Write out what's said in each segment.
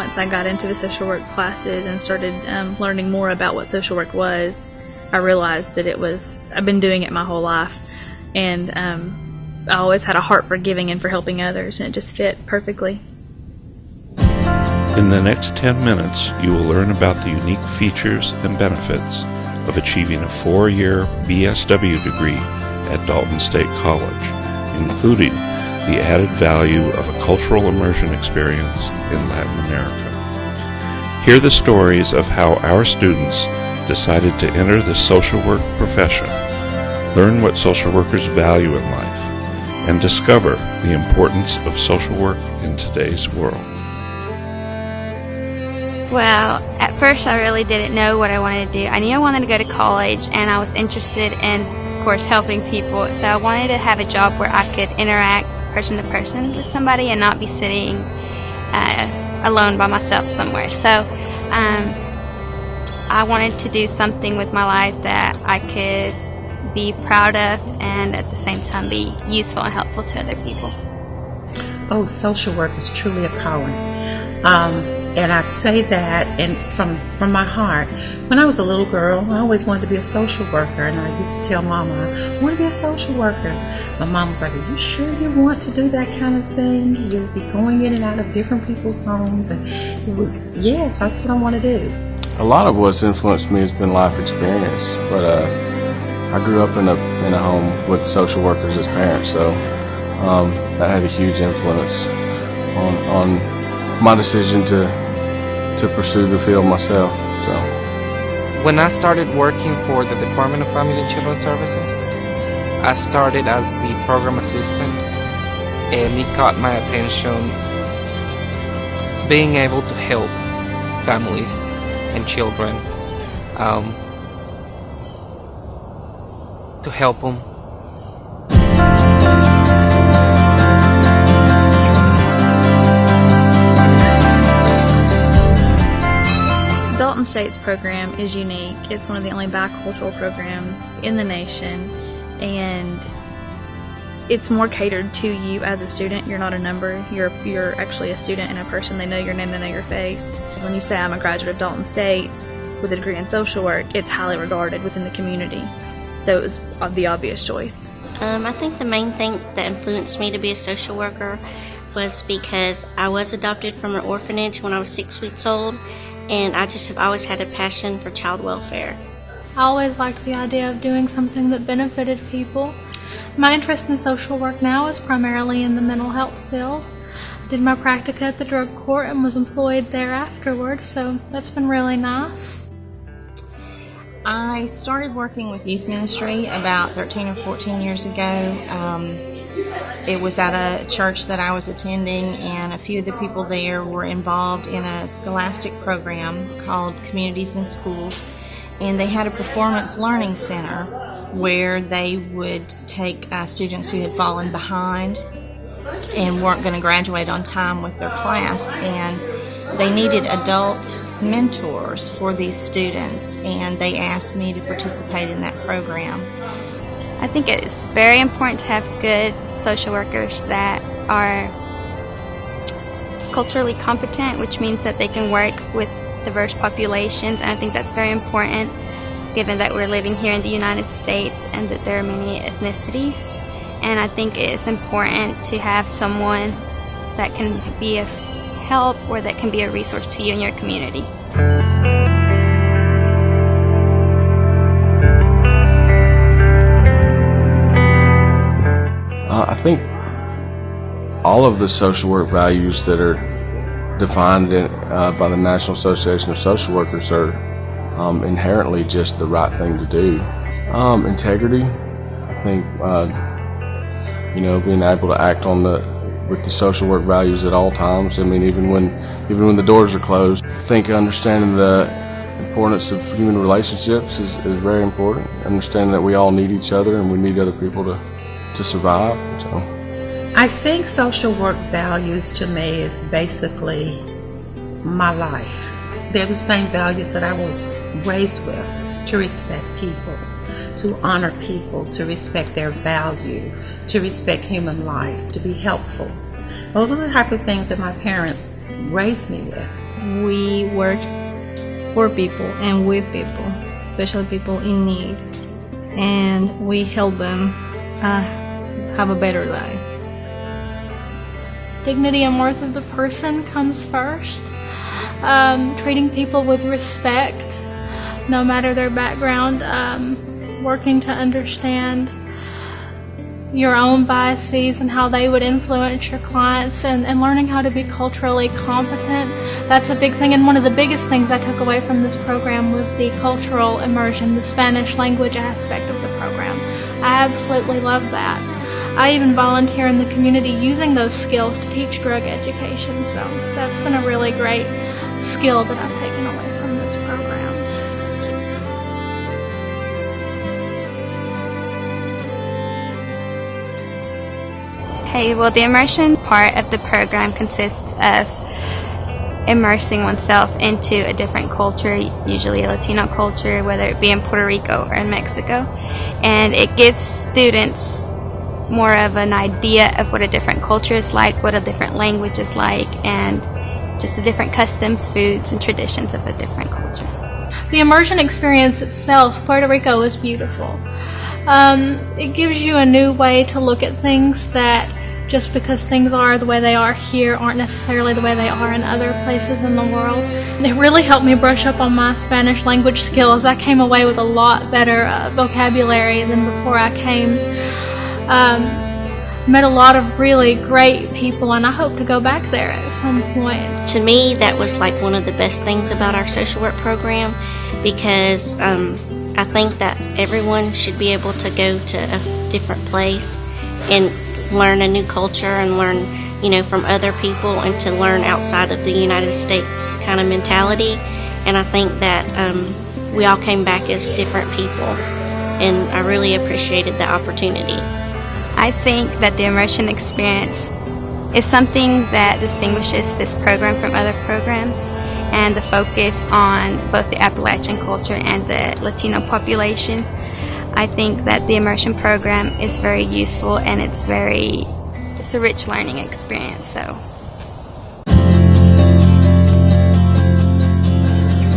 once I got into the social work classes and started learning more about what social work was, I realized that I've been doing it my whole life, and I always had a heart for giving and for helping others, and it just fit perfectly. In the next 10 minutes, you will learn about the unique features and benefits of achieving a 4-year BSW degree at Dalton State College, including the added value of a cultural immersion experience in Latin America. Hear the stories of how our students decided to enter the social work profession, learn what social workers value in life, and discover the importance of social work in today's world. Well, at first I really didn't know what I wanted to do. I knew I wanted to go to college, and I was interested in, of course, helping people. So I wanted to have a job where I could interact person to person with somebody and not be sitting alone by myself somewhere. So I wanted to do something with my life that I could be proud of and at the same time be useful and helpful to other people. Oh, social work is truly a calling. And I say that and from my heart. When I was a little girl, I always wanted to be a social worker, and I used to tell Mama, I want to be a social worker. My mom was like, are you sure you want to do that kind of thing? You'll be going in and out of different people's homes. And it was, yes, that's what I want to do. A lot of what's influenced me has been life experience, but I grew up in a home with social workers as parents, so that had a huge influence on my decision to pursue the field myself. So when I started working for the Department of Family and Children Services, I started as the program assistant, and it caught my attention being able to help families and children, to help them. Dalton State's program is unique. It's one of the only bicultural programs in the nation, and it's more catered to you as a student. You're not a number. You're actually a student and a person. They know your name, they know your face. When you say I'm a graduate of Dalton State with a degree in social work, it's highly regarded within the community. So it was the obvious choice. I think the main thing that influenced me to be a social worker was because I was adopted from an orphanage when I was 6 weeks old, and I just have always had a passion for child welfare. I always liked the idea of doing something that benefited people. My interest in social work now is primarily in the mental health field. I did my practicum at the drug court and was employed there afterwards, so that's been really nice. I started working with youth ministry about 13 or 14 years ago. It was at a church that I was attending, and a few of the people there were involved in a scholastic program called Communities in Schools, and they had a performance learning center where they would take students who had fallen behind and weren't going to graduate on time with their class, and they needed adult mentors for these students, and they asked me to participate in that program. I think it's very important to have good social workers that are culturally competent, which means that they can work with diverse populations, and I think that's very important given that we're living here in the United States and that there are many ethnicities. And I think it's important to have someone that can be of help or that can be a resource to you and your community. I think all of the social work values that are defined by the National Association of Social Workers are inherently just the right thing to do. Integrity, I think, being able to act with the social work values at all times. I mean, even when the doors are closed. I think understanding the importance of human relationships is very important. Understanding that we all need each other and we need other people to survive. So I think social work values to me is basically my life. They're the same values that I was raised with: to respect people, to honor people, to respect their value, to respect human life, to be helpful. Those are the type of things that my parents raised me with. we work for people and with people, especially people in need, and we help them have a better life. Dignity and worth of the person comes first. Treating people with respect, no matter their background, working to understand your own biases and how they would influence your clients, and learning how to be culturally competent. That's a big thing, and one of the biggest things I took away from this program was the cultural immersion, the Spanish language aspect of the program. I absolutely love that. I even volunteer in the community using those skills to teach drug education, so that's been a really great skill that I've taken away from this program. Okay, well, the immersion part of the program consists of immersing oneself into a different culture, usually a Latino culture, whether it be in Puerto Rico or in Mexico, and it gives students more of an idea of what a different culture is like, what a different language is like, and just the different customs, foods, and traditions of a different culture. The immersion experience itself, Puerto Rico, is beautiful. It gives you a new way to look at things that, just because things are the way they are here, aren't necessarily the way they are in other places in the world. It really helped me brush up on my Spanish language skills. I came away with a lot better vocabulary than before I came. Met a lot of really great people, and I hope to go back there at some point. To me, that was like one of the best things about our social work program, because I think that everyone should be able to go to a different place and learn a new culture and learn, from other people, and to learn outside of the United States kind of mentality. And I think that we all came back as different people, and I really appreciated the opportunity. I think that the immersion experience is something that distinguishes this program from other programs, and the focus on both the Appalachian culture and the Latino population. I think that the immersion program is very useful, and it's a rich learning experience. So I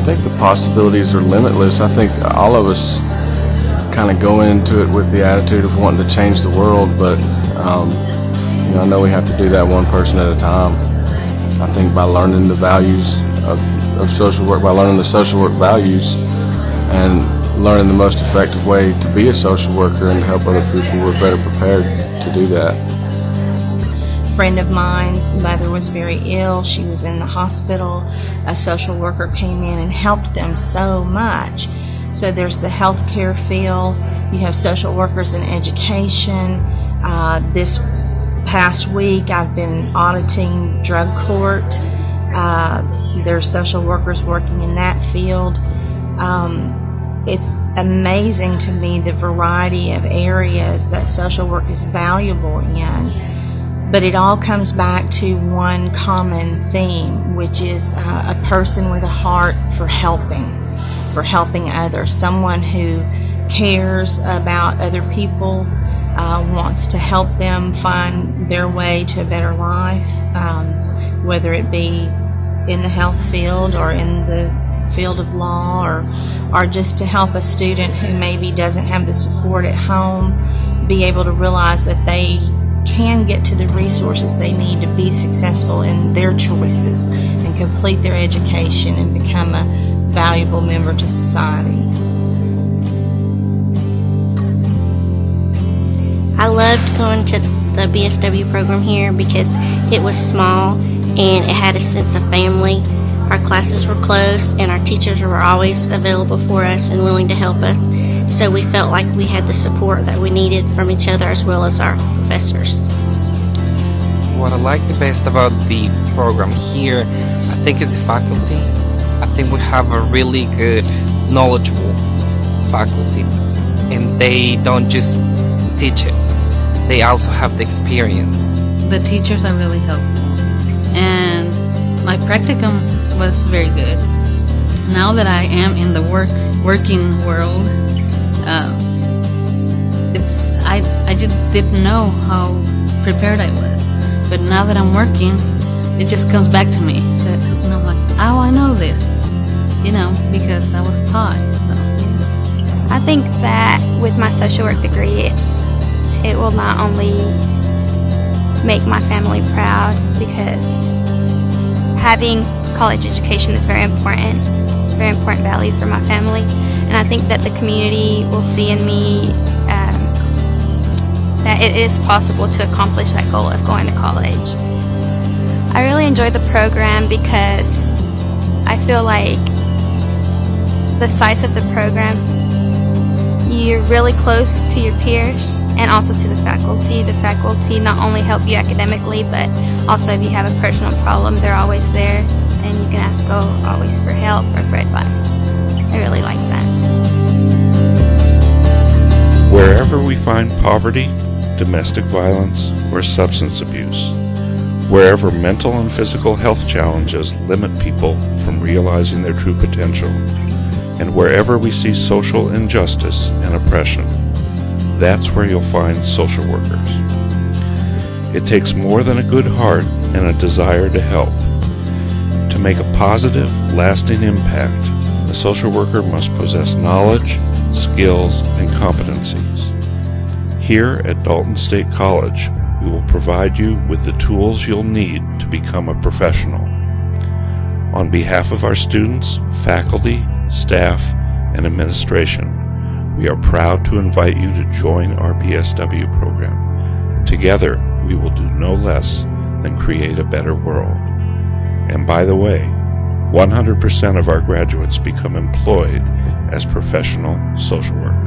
think the possibilities are limitless. I think all of us kind of go into it with the attitude of wanting to change the world, but I know we have to do that one person at a time. I think by learning the values of social work, by learning the social work values and learning the most effective way to be a social worker and to help other people, we're better prepared to do that. A friend of mine's mother was very ill. She was in the hospital. A social worker came in and helped them so much. So there's the healthcare field. You have social workers in education. This past week I've been auditing drug court. There's social workers working in that field. It's amazing to me the variety of areas that social work is valuable in. But it all comes back to one common theme, which is a person with a heart for helping others, someone who cares about other people, wants to help them find their way to a better life, whether it be in the health field or in the field of law, or just to help a student who maybe doesn't have the support at home be able to realize that they can get to the resources they need to be successful in their choices and complete their education and become a valuable member to society. I loved going to the BSW program here because it was small and it had a sense of family. Our classes were close and our teachers were always available for us and willing to help us. So we felt like we had the support that we needed from each other as well as our professors. What I like the best about the program here, I think, is the faculty. I think we have a really good, knowledgeable faculty, and they don't just teach it, they also have the experience. The teachers are really helpful, and my practicum was very good. Now that I am in the working world, I just didn't know how prepared I was, but now that I'm working, it just comes back to me. So, oh, I know this, because I was taught. So, yeah. I think that with my social work degree, it will not only make my family proud, because having college education is very important. It's a very important value for my family. And I think that the community will see in me that it is possible to accomplish that goal of going to college. I really enjoy the program because I feel like the size of the program, you're really close to your peers and also to the faculty. The faculty not only help you academically, but also if you have a personal problem, they're always there and you can go always for help or for advice. I really like that. Wherever we find poverty, domestic violence, or substance abuse, wherever mental and physical health challenges limit people from realizing their true potential, and wherever we see social injustice and oppression, that's where you'll find social workers. It takes more than a good heart and a desire to help. To make a positive, lasting impact, a social worker must possess knowledge, skills, and competencies. Here at Dalton State College, we will provide you with the tools you'll need to become a professional. On behalf of our students, faculty, staff, and administration, we are proud to invite you to join our PSW program. Together, we will do no less than create a better world. And by the way, 100% of our graduates become employed as professional social workers.